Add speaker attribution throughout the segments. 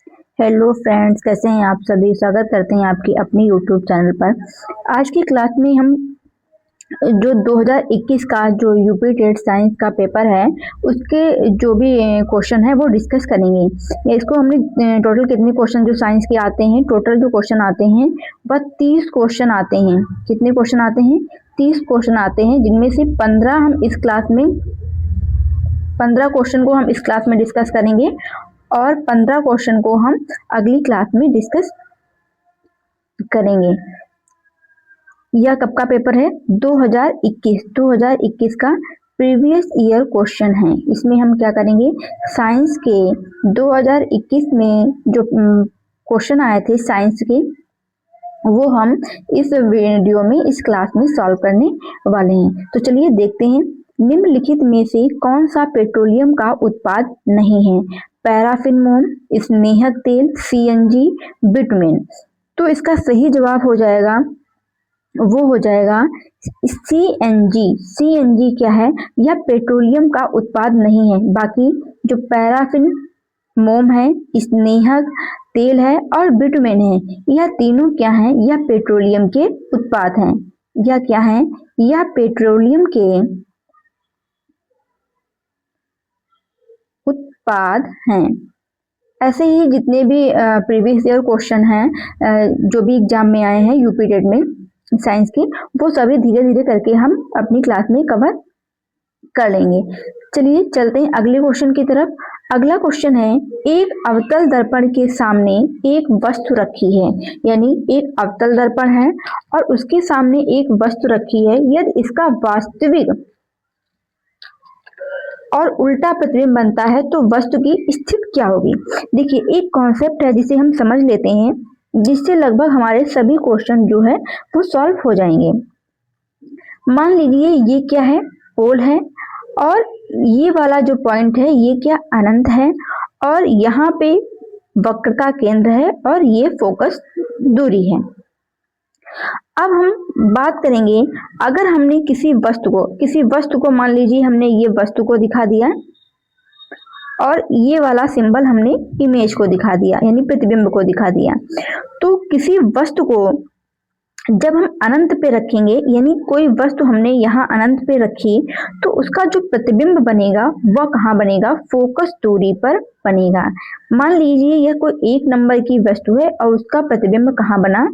Speaker 1: Hello friends, कैसे हैं आप सभी। स्वागत करते हैं आपकी अपनी यूट्यूब चैनल पर। आज की क्लास में हम जो 2021 का जो यूपी टेट साइंस का पेपर है उसके जो भी क्वेश्चन है वो डिस्कस करेंगे। इसको हमने टोटल कितने क्वेश्चन जो साइंस के आते हैं, टोटल जो क्वेश्चन आते हैं वह 30 क्वेश्चन आते हैं। कितने क्वेश्चन आते हैं? 30 क्वेश्चन आते हैं, जिनमें से 15 क्वेश्चन को हम इस क्लास में डिस्कस करेंगे और 15 क्वेश्चन को हम अगली क्लास में डिस्कस करेंगे। यह कब का पेपर है? 2021 का प्रीवियस ईयर क्वेश्चन है। इसमें हम क्या करेंगे, साइंस के 2021 में जो क्वेश्चन आए थे साइंस के, वो हम इस वीडियो में इस क्लास में सॉल्व करने वाले हैं। तो चलिए देखते हैं, निम्नलिखित में से कौन सा पेट्रोलियम का उत्पाद नहीं है? पैराफिन मोम, स्नेहक तेल, सीएनजी, बिटुमेन। तो इसका सही जवाब हो जाएगा, वो हो जाएगा सीएनजी। सीएनजी क्या है? यह पेट्रोलियम का उत्पाद नहीं है। बाकी जो पैराफिन मोम है, स्नेहक तेल है और बिटुमेन है, यह तीनों क्या है? यह पेट्रोलियम के उत्पाद हैं। यह क्या है? यह पेट्रोलियम के उत्पाद हैं। ऐसे ही जितने भी प्रीवियस ईयर क्वेश्चन हैं जो भी एग्जाम में आए हैं यूपी टेट में साइंस के, वो सभी धीरे धीरे करके हम अपनी क्लास में कवर कर लेंगे। चलिए चलते हैं अगले क्वेश्चन की तरफ। अगला क्वेश्चन है, एक अवतल दर्पण के सामने एक वस्तु रखी है। यानी एक अवतल दर्पण है और उसके सामने एक वस्तु रखी है। यदि इसका वास्तविक और उल्टा प्रतिबिंब बनता है तो वस्तु की स्थिति क्या होगी? देखिए, एक कॉन्सेप्ट है जिसे हम समझ लेते हैं, जिससे लगभग हमारे सभी क्वेश्चन जो है वो सॉल्व हो जाएंगे। मान लीजिए ये क्या है? पोल है और ये वाला जो पॉइंट है ये क्या? अनंत है और यहाँ पे वक्रता केंद्र है और ये फोकस दूरी है। अब हम बात करेंगे, अगर हमने किसी वस्तु को मान लीजिए हमने ये वस्तु को दिखा दिया और ये वाला सिंबल हमने इमेज को दिखा दिया, यानी प्रतिबिंब को दिखा दिया। तो किसी वस्तु को जब हम अनंत पे रखेंगे, यानी कोई वस्तु हमने यहाँ अनंत पे रखी, तो उसका जो प्रतिबिंब बनेगा वह कहाँ बनेगा? फोकस दूरी पर बनेगा। मान लीजिए यह कोई 1 नंबर की वस्तु है और उसका प्रतिबिंब कहाँ बना?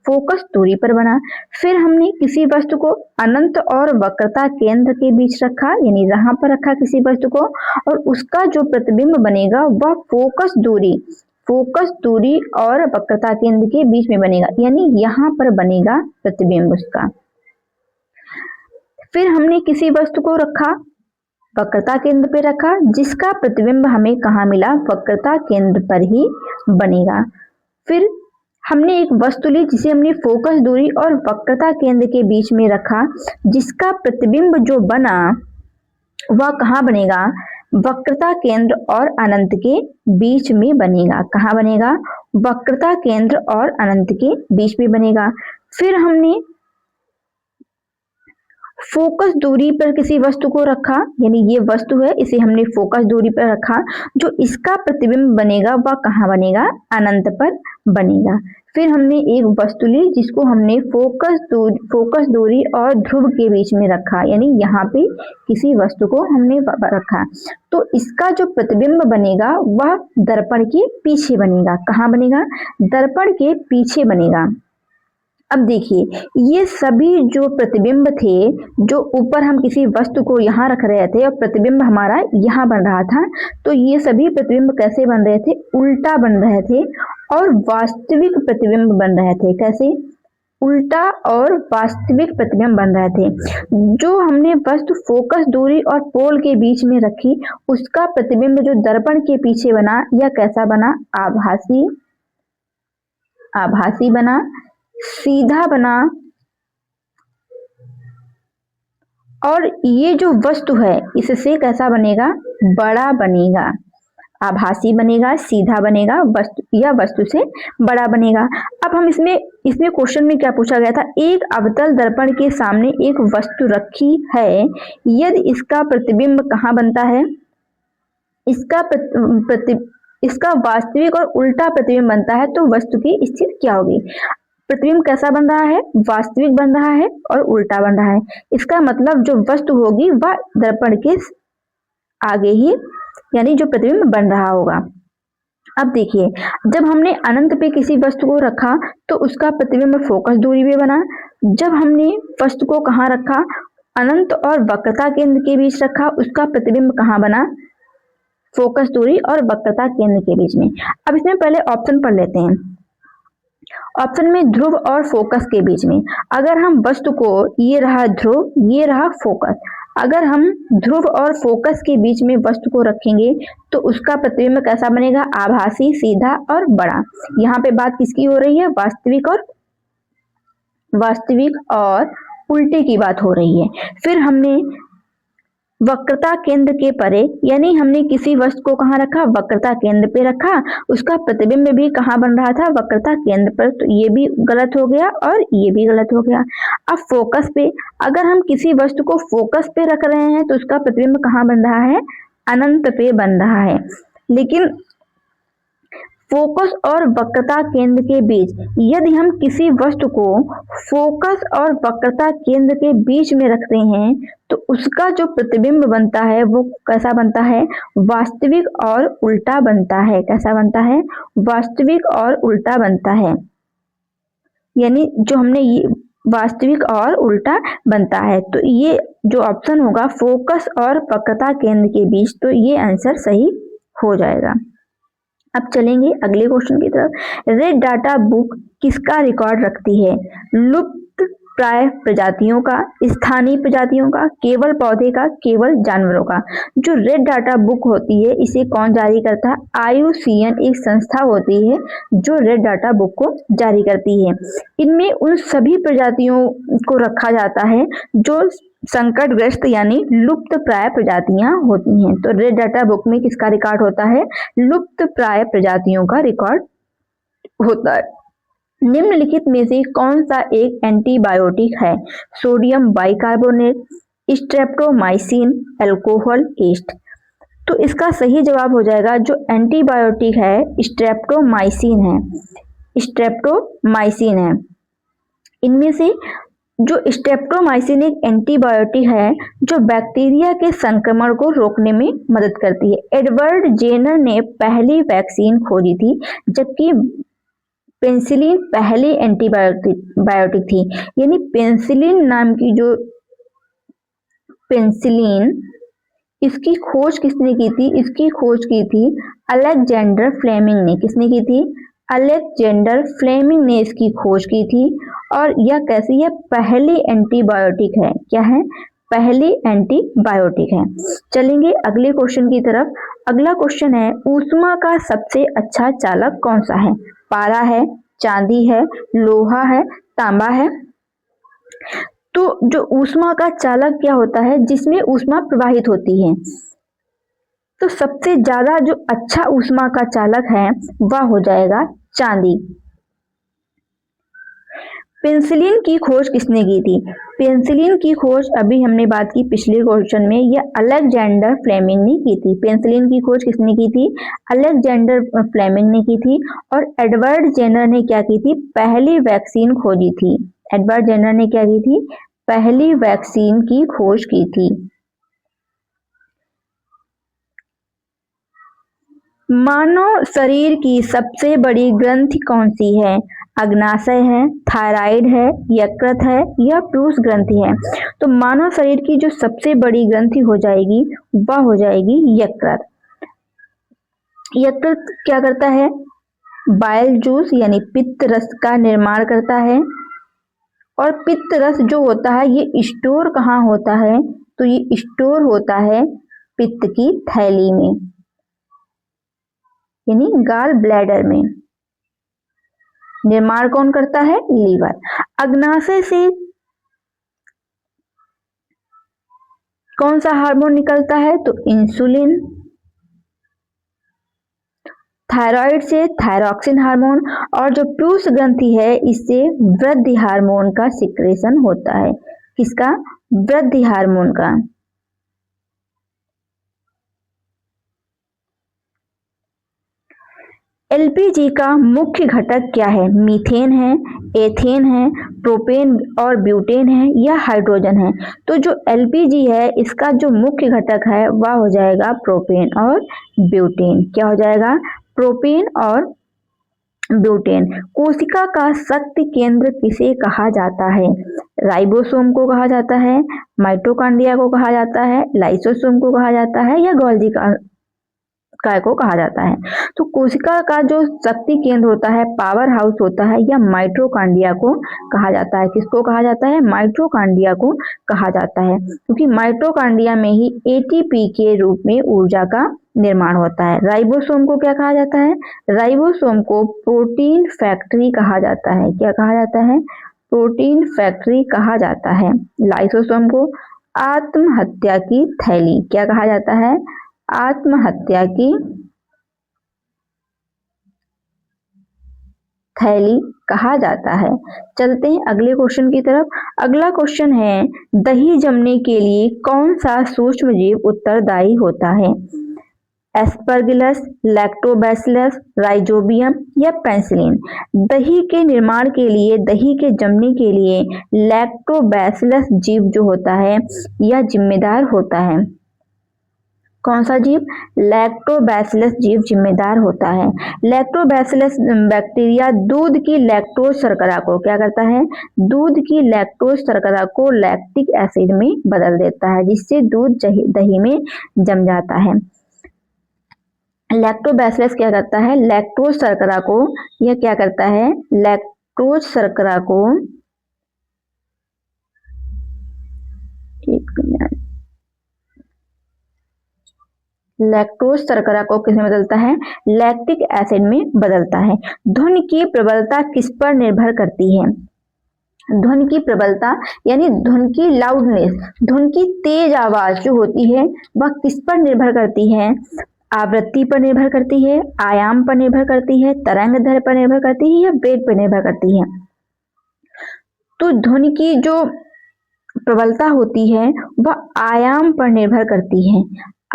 Speaker 1: फोकस दूरी पर बना। फिर हमने किसी वस्तु को अनंत और वक्रता केंद्र के बीच रखा, यानी यहाँ पर रखा किसी वस्तु को, और उसका जो प्रतिबिंब बनेगा वह फोकस दूरी और वक्रता केंद्र के बीच में बनेगा, यानी यहाँ पर बनेगा प्रतिबिंब उसका। फिर हमने किसी वस्तु को रखा, वक्रता केंद्र पे रखा, जिसका प्रतिबिंब हमें कहाँ मिला? वक्रता केंद्र पर ही बनेगा। फिर हमने एक वस्तु ली जिसे हमने फोकस दूरी और वक्रता केंद्र के बीच में रखा, जिसका प्रतिबिंब जो बना वह कहाँ बनेगा? वक्रता केंद्र और अनंत के बीच में बनेगा। कहाँ बनेगा? वक्रता केंद्र और अनंत के बीच में बनेगा। फिर हमने फोकस दूरी पर किसी वस्तु को रखा, यानी ये वस्तु है, इसे हमने फोकस दूरी पर रखा, जो इसका प्रतिबिंब बनेगा वह कहाँ बनेगा? अनंत पर बनेगा। फिर हमने एक वस्तु ली जिसको हमने फोकस दूरी और ध्रुव के बीच में रखा, यानी यहाँ पे किसी वस्तु को हमने रखा, तो इसका जो प्रतिबिंब बनेगा वह दर्पण के पीछे बनेगा। कहाँ बनेगा? दर्पण के पीछे बनेगा। अब देखिए, ये सभी जो प्रतिबिंब थे, जो ऊपर हम किसी वस्तु को यहाँ रख रहे थे और प्रतिबिंब हमारा यहाँ बन रहा था, तो ये सभी प्रतिबिंब कैसे बन रहे थे? उल्टा बन रहे थे और वास्तविक प्रतिबिंब बन रहे थे। कैसे? उल्टा और वास्तविक प्रतिबिंब बन रहे थे। जो हमने वस्तु फोकस दूरी और पोल के बीच में रखी, उसका प्रतिबिंब जो दर्पण के पीछे बना, यह कैसा बना? आभासी बना, सीधा बना, और ये जो वस्तु है इससे कैसा बनेगा? बड़ा बनेगा। आभासी बनेगा, सीधा बनेगा, वस्तु से बड़ा बनेगा। अब हम इसमें क्वेश्चन में क्या पूछा गया था? एक अवतल दर्पण के सामने एक वस्तु रखी है, यदि इसका प्रतिबिंब कहाँ बनता है? इसका इसका वास्तविक और उल्टा प्रतिबिंब बनता है तो वस्तु की स्थिति क्या होगी। प्रतिबिंब कैसा बन रहा है, वास्तविक बन रहा है और उल्टा बन रहा है। इसका मतलब जो वस्तु होगी वह दर्पण के आगे ही यानी जो प्रतिबिंब बन रहा होगा। अब देखिए, जब हमने अनंत पे किसी वस्तु को रखा तो उसका प्रतिबिंब फोकस दूरी पे बना। जब हमने वस्तु को कहाँ रखा, अनंत और वक्रता केंद्र के बीच रखा, उसका प्रतिबिंब कहाँ बना, फोकस दूरी और वक्रता केंद्र के बीच में। अब इसमें पहले ऑप्शन पढ़ लेते हैं। ऑप्शन में ध्रुव और फोकस के बीच में, अगर हम वस्तु को, ये रहा ध्रुव, ये रहा फोकस, अगर हम ध्रुव और फोकस के बीच में वस्तु को रखेंगे तो उसका प्रतिबिंब कैसा बनेगा, आभासी, सीधा और बड़ा। यहाँ पे बात किसकी हो रही है, वास्तविक और उल्टे की बात हो रही है। फिर हमने वक्रता केंद्र के परे, यानी हमने किसी वस्तु को कहाँ रखा, वक्रता केंद्र पे रखा, उसका प्रतिबिंब भी कहाँ बन रहा था, वक्रता केंद्र पर, तो ये भी गलत हो गया और ये भी गलत हो गया। अब फोकस पे, अगर हम किसी वस्तु को फोकस पे रख रहे हैं तो उसका प्रतिबिंब कहाँ बन रहा है, अनंत पे बन रहा है। लेकिन फोकस और वक्रता केंद्र के बीच, यदि हम किसी वस्तु को फोकस और वक्रता केंद्र के बीच में रखते हैं तो उसका जो प्रतिबिंब बनता है वो कैसा बनता है, वास्तविक और उल्टा बनता है। कैसा बनता है, वास्तविक और उल्टा बनता है। यानी जो हमने ये वास्तविक और उल्टा बनता है, तो ये जो ऑप्शन होगा फोकस और वक्रता केंद्र के बीच, तो ये आंसर सही हो जाएगा। अब चलेंगे अगले क्वेश्चन की तरफ। रेड डाटा बुक किसका रिकॉर्ड रखती है, लुप्त प्राय प्रजातियों का, स्थानीय प्रजातियों का, केवल पौधे का, केवल जानवरों का। जो रेड डाटा बुक होती है इसे कौन जारी करता है, IUCN एक संस्था होती है जो रेड डाटा बुक को जारी करती है। इनमें उन सभी प्रजातियों को रखा जाता है जो संकटग्रस्त यानी लुप्त प्राय प्रजातियां होती हैं। तो रेड डाटा बुक में किसका रिकॉर्ड होता है, लुप्त प्राय प्रजातियों का रिकॉर्ड होता है। निम्नलिखित में से कौन सा एक एंटीबायोटिक है, सोडियम बाइकार्बोनेट, स्ट्रेप्टोमाइसिन, अल्कोहल एस्ट। तो इसका सही जवाब हो जाएगा जो एंटीबायोटिक है स्ट्रेप्टोमाइसिन है, स्ट्रेप्टोमाइसिन है। इनमें से जो स्ट्रेप्टोमाइसिन एक एंटीबायोटिक है जो बैक्टीरिया के संक्रमण को रोकने में मदद करती है। एडवर्ड जेनर ने पहली वैक्सीन खोजी थी, जबकि पेनिसिलिन पहली एंटीबायोटिक थी। यानी पेनिसिलिन नाम की जो पेनिसिलिन, इसकी खोज किसने की थी, इसकी खोज की थी अलेक्जेंडर फ्लेमिंग ने। किसने की थी, अलेक्जेंडर फ्लेमिंग ने इसकी खोज की थी। और यह कैसी है, पहली एंटीबायोटिक है। क्या है, पहली एंटीबायोटिक है। चलेंगे अगले क्वेश्चन की तरफ। अगला क्वेश्चन है, ऊष्मा का सबसे अच्छा चालक कौन सा है, पारा है, चांदी है, लोहा है, तांबा है। तो जो ऊष्मा का चालक क्या होता है, जिसमें ऊष्मा प्रवाहित होती है, तो सबसे ज्यादा जो अच्छा ऊष्मा का चालक है वह हो जाएगा चांदी। पेनिसिलिन की खोज किसने की थी, पेनिसिलिन की खोज अभी हमने बात की पिछले क्वेश्चन में, यह अलेक्जेंडर फ्लेमिंग ने की थी। पेनिसिलिन की खोज किसने की थी, अलेक्जेंडर फ्लेमिंग ने की थी। और एडवर्ड जेनर ने क्या की थी, पहली वैक्सीन खोजी थी। एडवर्ड जेनर ने क्या की थी, पहली वैक्सीन की खोज की थी। मानव शरीर की सबसे बड़ी ग्रंथि कौन सी है, अग्नाशय है, थायराइड है, यकृत है या प्यूस ग्रंथि है। तो मानव शरीर की जो सबसे बड़ी ग्रंथि हो जाएगी वह हो जाएगी यकृत। यकृत क्या करता है, बाइल जूस यानी पित्त रस का निर्माण करता है। और पित्त रस जो होता है ये स्टोर कहाँ होता है, तो ये स्टोर होता है पित्त की थैली में, यानी गाल ब्लैडर में। निर्माण कौन करता है, लीवर। अग्नाशय से कौन सा हार्मोन निकलता है, तो इंसुलिन। थायराइड से थायरॉक्सिन हार्मोन। और जो प्यूस ग्रंथि है इससे वृद्धि हार्मोन का सिक्रेशन होता है। किसका, वृद्धि हार्मोन का। एलपीजी का मुख्य घटक क्या है? मीथेन है, एथेन है, प्रोपेन और ब्यूटेन है या हाइड्रोजन है? तो जो एलपीजी है इसका जो मुख्य घटक है वह हो जाएगा प्रोपेन और ब्यूटेन। क्या हो जाएगा? प्रोपेन और ब्यूटेन। कोशिका का शक्ति केंद्र किसे कहा जाता है? राइबोसोम को कहा जाता है, माइटोकॉन्ड्रिया को कहा जाता है, लाइसोसोम को कहा जाता है या गोल्गी काय को कहा जाता है? तो कोशिका का जो शक्ति केंद्र होता है, पावर हाउस होता है या माइटोकॉन्ड्रिया को कहा जाता है। किसको कहा जाता है? माइटोकॉन्ड्रिया को कहा जाता है, क्योंकि माइटोकॉन्ड्रिया में ही एटीपी के रूप में ऊर्जा का निर्माण होता है। राइबोसोम को क्या कहा जाता है? राइबोसोम को प्रोटीन फैक्ट्री कहा जाता है। क्या कहा जाता है? प्रोटीन फैक्ट्री कहा जाता है। लाइसोसोम को आत्महत्या की थैली। क्या कहा जाता है? आत्महत्या की थैली कहा जाता है। चलते हैं अगले क्वेश्चन की तरफ। अगला क्वेश्चन है, दही जमने के लिए कौन सा सूक्ष्म जीव उत्तरदायी होता है? एस्परगिलस, लैक्टोबैसिलस, राइजोबियम या पेनिसिलिन? दही के निर्माण के लिए, दही के जमने के लिए लैक्टोबैसिलस जीव जो होता है यह जिम्मेदार होता है। कौन सा जीव? लैक्टोबैसिलस जीव जिम्मेदार होता है। लैक्टोबैसिलस बैक्टीरिया दूध की लैक्टोज शर्करा को क्या करता है? दूध की लैक्टोज शर्करा को लैक्टिक एसिड में बदल देता है, जिससे दूध दही में जम जाता है। लैक्टोबैसिलस क्या करता है? लैक्टोज शर्करा को, यह क्या करता है? लैक्टोज शर्करा को, एक मिनट, लैक्टोज शर्करा को किसमें बदलता है? लैक्टिक एसिड में बदलता है। ध्वनि की प्रबलता किस पर निर्भर करती है? ध्वनि की प्रबलता यानी ध्वनि की लाउडनेस, ध्वनि की तेज आवाज जो होती है वह किस पर निर्भर करती है? आवृत्ति पर निर्भर करती है, आयाम पर निर्भर करती है, तरंग दैर्ध्य पर निर्भर करती है या वेग पर निर्भर करती है? तो ध्वनि की जो प्रबलता होती है वह आयाम पर निर्भर करती है,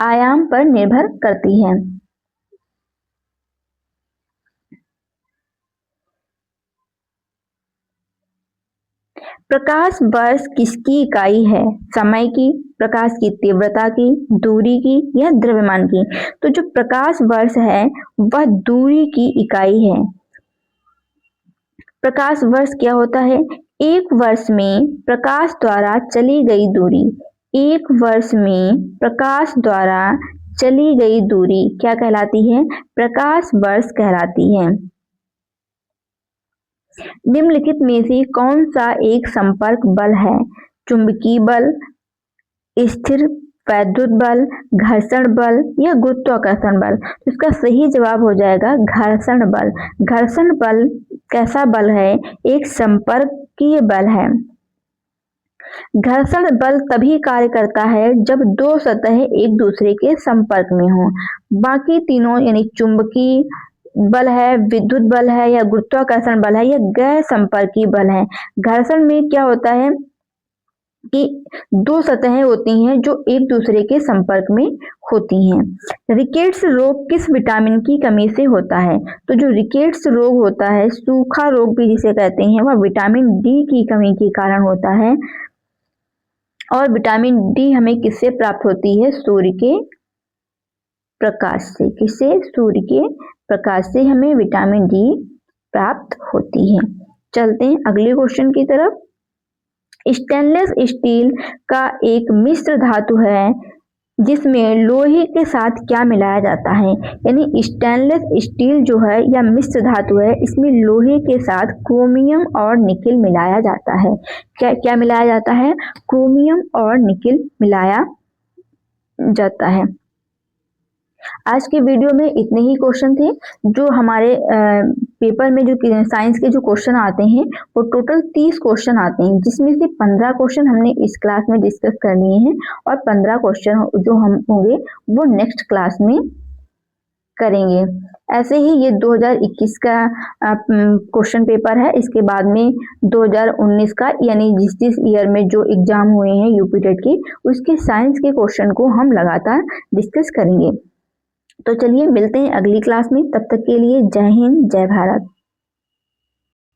Speaker 1: आयाम पर निर्भर करती है। प्रकाश वर्ष किसकी इकाई है? समय की, प्रकाश की तीव्रता की, दूरी की या द्रव्यमान की? तो जो प्रकाश वर्ष है वह दूरी की इकाई है। प्रकाश वर्ष क्या होता है? एक वर्ष में प्रकाश द्वारा चली गई दूरी, एक वर्ष में प्रकाश द्वारा चली गई दूरी क्या कहलाती है? प्रकाश वर्ष कहलाती है। निम्नलिखित में से कौन सा एक संपर्क बल है? चुंबकीय बल, स्थिर वैद्युत बल, घर्षण बल या गुरुत्वाकर्षण बल? तो इसका सही जवाब हो जाएगा घर्षण बल। घर्षण बल कैसा बल है? एक संपर्कीय बल है। घर्षण बल तभी कार्य करता है जब दो सतहें एक दूसरे के संपर्क में हों। बाकी तीनों यानी चुंबकीय बल है, विद्युत बल है या गुरुत्वाकर्षण बल है, यह गैर संपर्कीय बल है। घर्षण में क्या होता है कि दो सतहें होती हैं जो एक दूसरे के संपर्क में होती हैं। रिकेट्स रोग किस विटामिन की कमी से होता है? तो जो रिकेट्स रोग होता है, सूखा रोग भी जिसे कहते हैं, वह विटामिन डी की कमी के कारण होता है। और विटामिन डी हमें किससे प्राप्त होती है? सूर्य के प्रकाश से। किससे? सूर्य के प्रकाश से हमें विटामिन डी प्राप्त होती है। चलते हैं अगले क्वेश्चन की तरफ। स्टेनलेस स्टील का एक मिश्र धातु है जिसमें लोहे के साथ क्या मिलाया जाता है? यानी स्टेनलेस स्टील जो है या मिश्र धातु है, इसमें लोहे के साथ क्रोमियम और निकेल मिलाया जाता है। क्या क्या मिलाया जाता है? क्रोमियम और निकेल मिलाया जाता है। आज के वीडियो में इतने ही क्वेश्चन थे। जो हमारे पेपर में जो साइंस के जो क्वेश्चन आते हैं वो टोटल 30 क्वेश्चन आते हैं, जिसमें से 15 क्वेश्चन हमने इस क्लास में डिस्कस कर लिए हैं और 15 क्वेश्चन जो हम होंगे वो नेक्स्ट क्लास में करेंगे। ऐसे ही ये 2021 का क्वेश्चन पेपर है। इसके बाद में 2019 का यानी जिस ईयर में जो एग्जाम हुए हैं यूपी टेट के, उसके साइंस के क्वेश्चन को हम लगातार डिस्कस करेंगे। तो चलिए मिलते हैं अगली क्लास में, तब तक के लिए जय हिंद जय भारत।